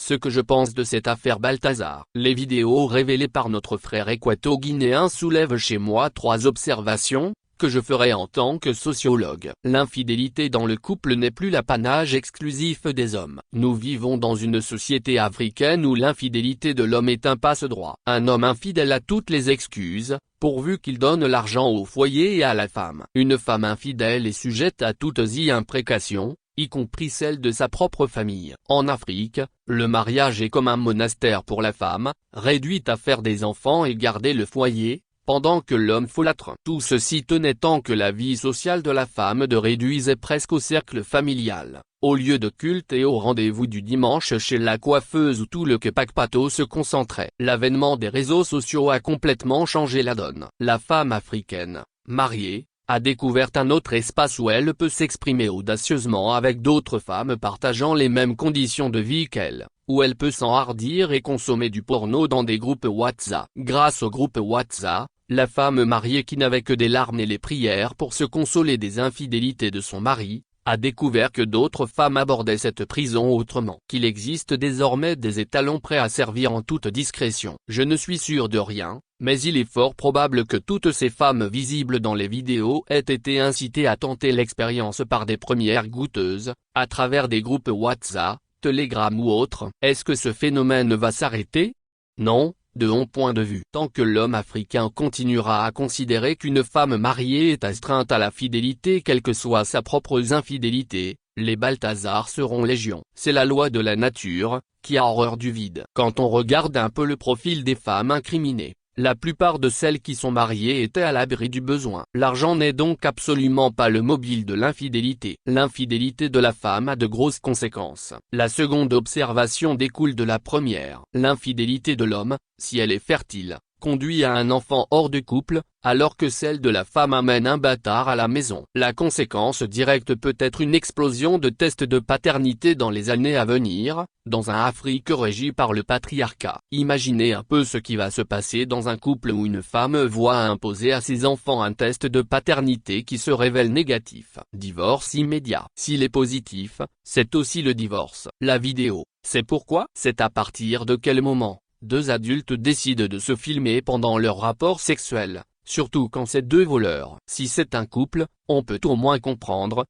ce que je pense de cette affaire Balthazar. Les vidéos révélées par notre frère équato-guinéen soulèvent chez moi 3 observations, que je ferai en tant que sociologue. L'infidélité dans le couple n'est plus l'apanage exclusif des hommes. Nous vivons dans une société africaine où l'infidélité de l'homme est un passe-droit. Un homme infidèle a toutes les excuses, pourvu qu'il donne l'argent au foyer et à la femme. Une femme infidèle est sujette à toutes imprécations, y compris celle de sa propre famille. En Afrique, le mariage est comme un monastère pour la femme, réduite à faire des enfants et garder le foyer, pendant que l'homme folâtre. Tout ceci tenait tant que la vie sociale de la femme de réduisait presque au cercle familial, au lieu de culte et au rendez-vous du dimanche chez la coiffeuse où tout le Kepakpato se concentrait. L'avènement des réseaux sociaux a complètement changé la donne. La femme africaine, mariée, a découvert un autre espace où elle peut s'exprimer audacieusement avec d'autres femmes partageant les mêmes conditions de vie qu'elle, où elle peut s'enhardir et consommer du porno dans des groupes WhatsApp. Grâce au groupe WhatsApp, la femme mariée qui n'avait que des larmes et les prières pour se consoler des infidélités de son mari, a découvert que d'autres femmes abordaient cette prison autrement. Qu'il existe désormais des étalons prêts à servir en toute discrétion. Je ne suis sûr de rien, mais il est fort probable que toutes ces femmes visibles dans les vidéos aient été incitées à tenter l'expérience par des premières goûteuses, à travers des groupes WhatsApp, Telegram ou autres. Est-ce que ce phénomène va s'arrêter? Non. De mon point de vue, tant que l'homme africain continuera à considérer qu'une femme mariée est astreinte à la fidélité quelle que soit sa propre infidélité, les Balthazars seront légion. C'est la loi de la nature, qui a horreur du vide. Quand on regarde un peu le profil des femmes incriminées, la plupart de celles qui sont mariées étaient à l'abri du besoin. L'argent n'est donc absolument pas le mobile de l'infidélité. L'infidélité de la femme a de grosses conséquences. La seconde observation découle de la première. L'infidélité de l'homme, si elle est fertile, conduit à un enfant hors de couple, alors que celle de la femme amène un bâtard à la maison. La conséquence directe peut être une explosion de tests de paternité dans les années à venir, dans un Afrique régi par le patriarcat. Imaginez un peu ce qui va se passer dans un couple où une femme voit imposer à ses enfants un test de paternité qui se révèle négatif. Divorce immédiat. S'il est positif, c'est aussi le divorce. La vidéo, c'est pourquoi? C'est à partir de quel moment 2 adultes décident de se filmer pendant leur rapport sexuel, surtout quand c'est 2 voleurs. Si c'est un couple, on peut au moins comprendre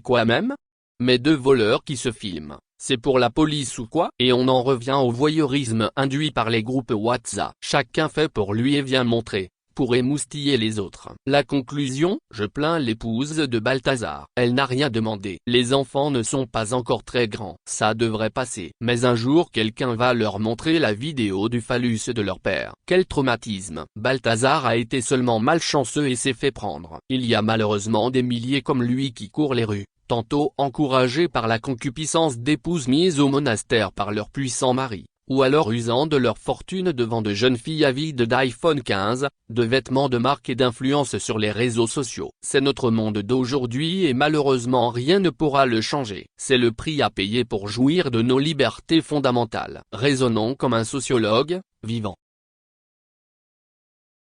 quoi même? Mais 2 voleurs qui se filment, c'est pour la police ou quoi? Et on en revient au voyeurisme induit par les groupes WhatsApp. Chacun fait pour lui et vient montrer, pour émoustiller les autres. La conclusion, je plains l'épouse de Balthazar. Elle n'a rien demandé. Les enfants ne sont pas encore très grands. Ça devrait passer. Mais un jour quelqu'un va leur montrer la vidéo du phallus de leur père. Quel traumatisme. Balthazar a été seulement malchanceux et s'est fait prendre. Il y a malheureusement des milliers comme lui qui courent les rues, tantôt encouragés par la concupiscence d'épouses mises au monastère par leur puissant mari, ou alors usant de leur fortune devant de jeunes filles avides d'iPhone 15, de vêtements de marque et d'influence sur les réseaux sociaux. C'est notre monde d'aujourd'hui et malheureusement rien ne pourra le changer. C'est le prix à payer pour jouir de nos libertés fondamentales. Raisonnons comme un sociologue, vivant.